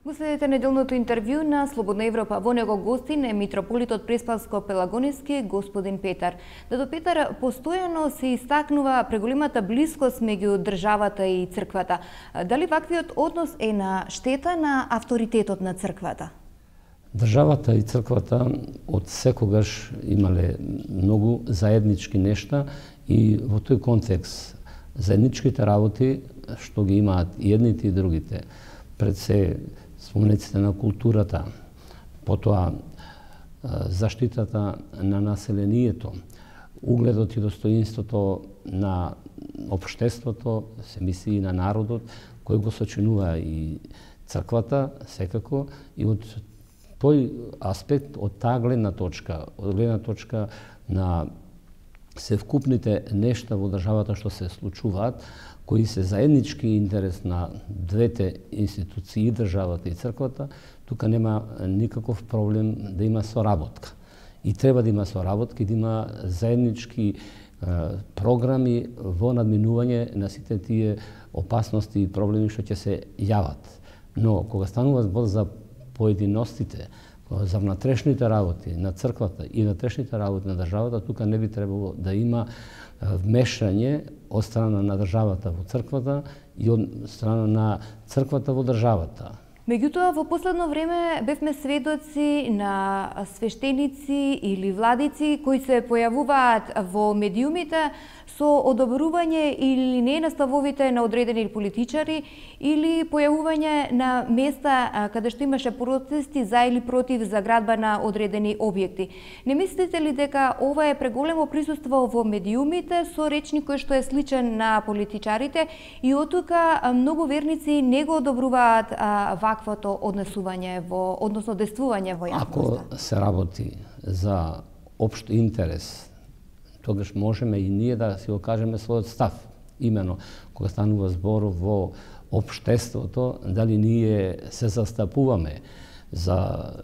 Го следите неделното интервју на Слободна Европа. Во него гостин е митрополитот Преспавско-Пелагонички, господин Петар. Дадо Петар, постојано се истакнува преголемата блискост меѓу државата и црквата. Дали ваквиот однос е на штета на авторитетот на црквата? Државата и црквата од секогаш имале многу заеднички нешта и во тој контекст заедничките работи што ги имаат и едните и другите, пред се спомениците на културата, потоа заштитата на населението, угледот и достоинството на општеството, се мисли и на народот, кој го сочинува и црквата, секако, и од тој аспект, од таа гледна точка на севкупните нешта во државата што се случуваат, кои се заеднички интерес на двете институции, државата и црквата, тука нема никаков проблем да има соработка. И треба да има соработка и да има заеднички програми во надминување на сите тие опасности и проблеми што ќе се јават. Но кога станува збор за поединостите, за внатрешните работи на црквата и внатрешните работи на државата, тука не би требало да има вмешање од страна на државата во црквата и од страна на црквата во државата. Меѓутоа, во последно време бевме сведоци на свештеници или владици кои се појавуваат во медиумите со одобрување или не на ставовите на одредени политичари или појавување на места каде што имаше протести за или против заградба на одредени објекти. Не мислите ли дека ова е преголемо присуство во медиумите со речник кој што е сличен на политичарите и оттука многу верници не го одобруваат ваквото однесување односно действување во јавноста? Ако се работи за општ интерес, тогаш можеме и ние да си го кажеме својот став. Имено, кога станува збор во општеството, дали ние се застапуваме за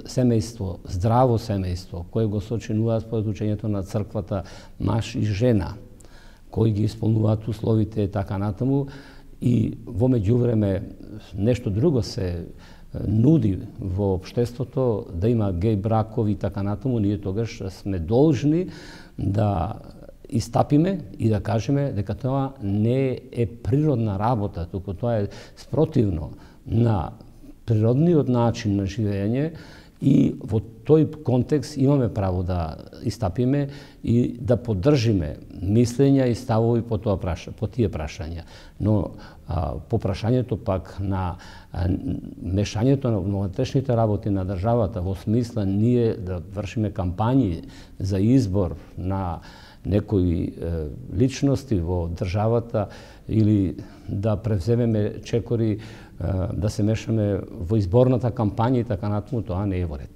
семејство, здраво семејство, кое го сочинуваат според учењето на црквата маж и жена, кои ги исполнуваат условите така натаму, и во меѓувреме нешто друго се нуди во општеството, да има геј бракови и така натаму, ние тогаш сме должни да истапиме и да кажеме дека тоа не е природна работа, туку тоа е спротивно на природниот начин на живење и во тој контекст имаме право да истапиме и да поддржиме мислења и ставови по тие прашања. Но по прашањето пак на мешањето на внатрешните работи на државата во смисла ние да вршиме кампањи за избор на некои личности во државата или да превземеме чекори, да се мешаме во изборната кампања и така натаму, тоа не е во ред.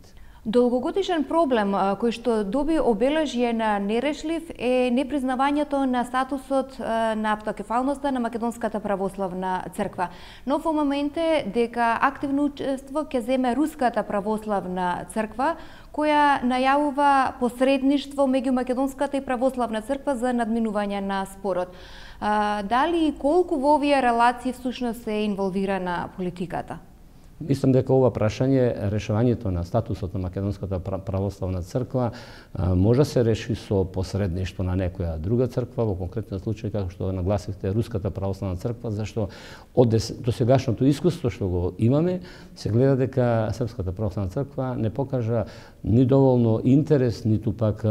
Долгогодишен проблем кој што доби обележје на нерешлив е непризнавањето на статусот на автокефалноста на Македонската православна црква. Но во момент е дека активно учество ќе земе Руската православна црква, која најавува посредништво меѓу Македонската и православна црква за надминување на спорот. Дали и колку во овие релации всушност е инволвирана политиката? Мислам дека ова прашање, решавањето на статусот на Македонската православна црква може да се реши со посредништво на некоја друга црква, во конкретен случај, како што нагласивте, Руската православна црква, зашто од досегашното искуство што го имаме, се гледа дека Српската православна црква не покажа ни доволно интерес, ниту пак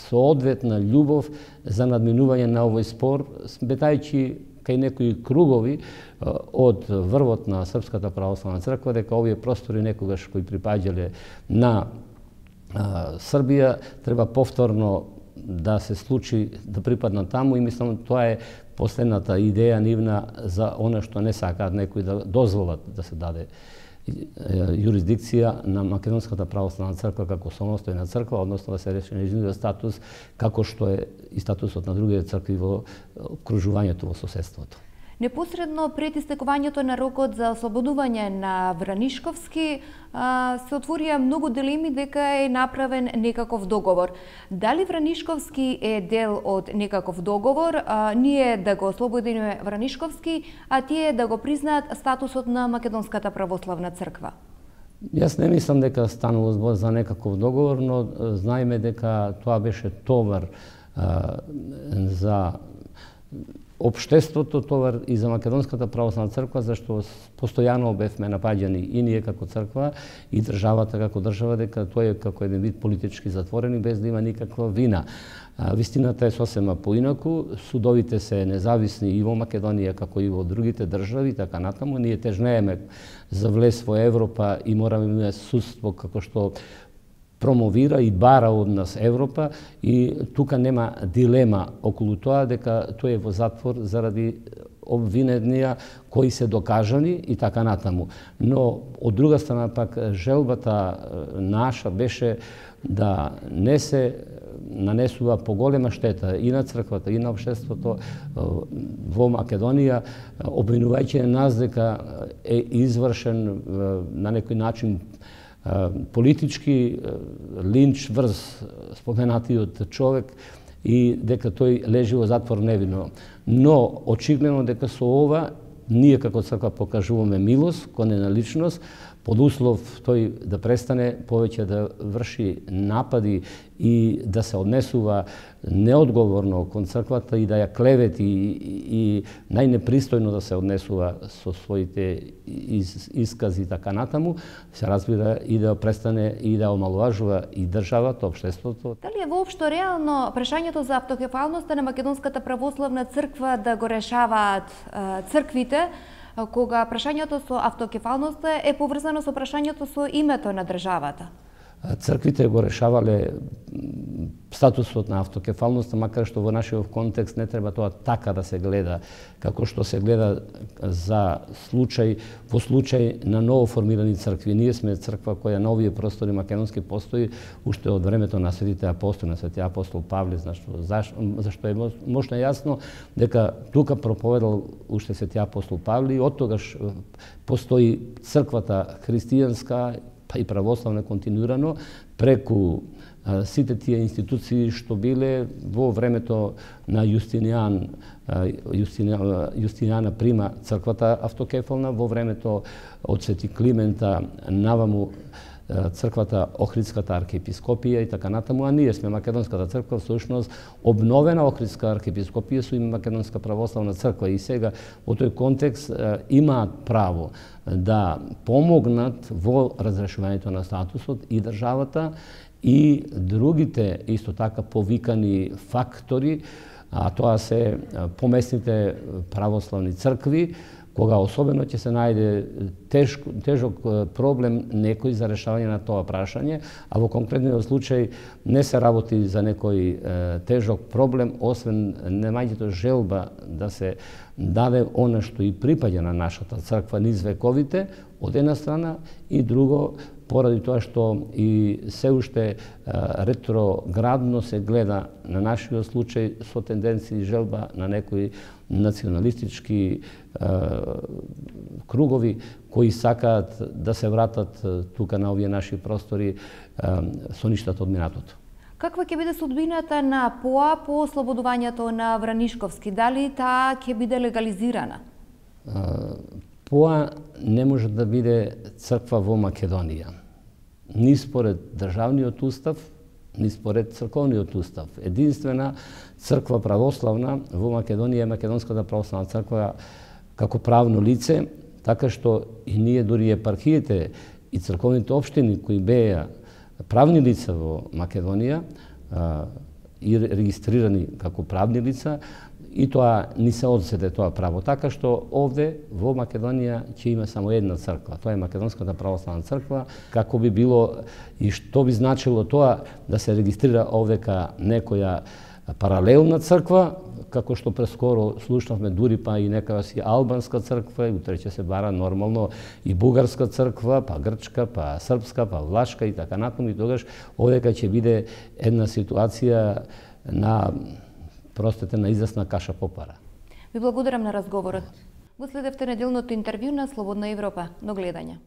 соодветна љубов за надминување на овој спор, сметајќи кај некои кругови од врвот на Српската православна црква, дека овие простори некогаш кои припаѓале на Србија, треба повторно да се случи да припаднат таму и мислам тоа е последната идеја нивна за она што не сакаат некои да дозволат да се даде юрисдикција на Македонската православна црква како самостојна црква, односно да се реши нејзиниот статус како што е и статусот на другите цркви во окружувањето, во соседството. Непосредно пред истекувањето на рокот за ослободување на Вранишковски се отворија многу дилеми дека е направен некаков договор. Дали Вранишковски е дел од некаков договор, ние да го ослободиме Вранишковски, а тие да го признаат статусот на Македонската православна црква? Јас не мислам дека станува збор за некаков договор, но знаеме дека тоа беше товар за општеството, товар и за Македонската православна црква, зашто постојано бевме напаѓани и ние како црква и државата како држава, дека тој е како еден вид политички затворени без да има никаква вина. Вистината е сосема поинаку, судовите се независни и во Македонија како и во другите држави, така натаму. Ние тежнееме за влез во Европа и мораме да имаме судство како што промовира и бара од нас Европа, и тука нема дилема околу тоа дека тој е во затвор заради обвиненија кои се докажани и така натаму. Но од друга страна пак желбата наша беше да не се нанесува поголема штета и на црквата и на општеството во Македонија, обвинувајќи нас дека е извршен на некој начин политички линч врз споменатиот човек и дека тој лежи во затвор невино. Но очигледно дека со ова ние како црква покажуваме милост кон една личност, под услов тој да престане повеќе да врши напади и да се однесува неодговорно кон црквата и да ја клевети и најнепристојно да се однесува со своите искази и така натаму, се разбира и да престане и да омалуважува и државата, општеството. Дали е воопшто реално прашањето за автокефалноста на Македонската православна црква да го решаваат црквите, кога прашањето со автокефалноста е поврзано со прашањето со името на државата? Црквите го решавале статусот на автокефалноста, макар што во нашиот контекст не треба тоа така да се гледа, како што се гледа за случај, во случај на ново формирани цркви. Ние сме црква која на овие простори македонски постои уште од времето на светите апостоли, на светиот апостол Павле, зашто е можно јасно дека тука проповедал уште светиот апостол Павле и од тогаш постои црквата христијанска па и православна континуирано преку сите тие институции што биле во времето на Јустинијана прима црквата автокефална, во времето од Свети Климента наваму црквата Охридската архиепископија и така натаму, а ние сме Македонската црква, всушност обновена Охридска архиепископија со име Македонска православна црква, и сега во тој контекст имаат право да помогнат во разрешувањето на статусот и државата и другите исто така повикани фактори, а тоа се помесните православни цркви, кога особено ќе се најде тежок проблем некој за решавање на тоа прашање, а во конкретниот случај не се работи за некој тежок проблем, освен немаѓето желба да се даде она што и припаѓа на нашата црква низ вековите, од една страна, и друго, поради тоа што и се уште ретроградно се гледа на нашиот случај со тенденции и желба на некои националистички кругови кои сакаат да се вратат тука на овие наши простори со ништата од минатото. Каква ќе биде судбината на ПОА по ослободувањето на Вранишковски? Дали таа ќе биде легализирана? ПОА не може да биде црква во Македонија. Ни според државниот устав, ни според црковниот устав. Единствена црква православна во Македонија е Македонската православна црква како правно лице, така што и ние дури епархиите и црковните општини кои беа правни лица во Македонија и регистрирани како правни лица, и тоа ни се одзеде тоа право. Така што овде во Македонија ќе има само една црква. Тоа е Македонската православна црква. Како би било и што би значило тоа да се регистрира овдека некоја паралелна црква, како што прескоро слушнавме дури па и некоја си албанска црква, и утре ќе се бара нормално и бугарска црква, па грчка, па српска, па влашка и така натаму, и тогаш овдека ќе биде една ситуација на простете на изласна каша попара. Ви благодарам на разговорот. Го следевте неделното интервју на Слободна Европа. До гледање.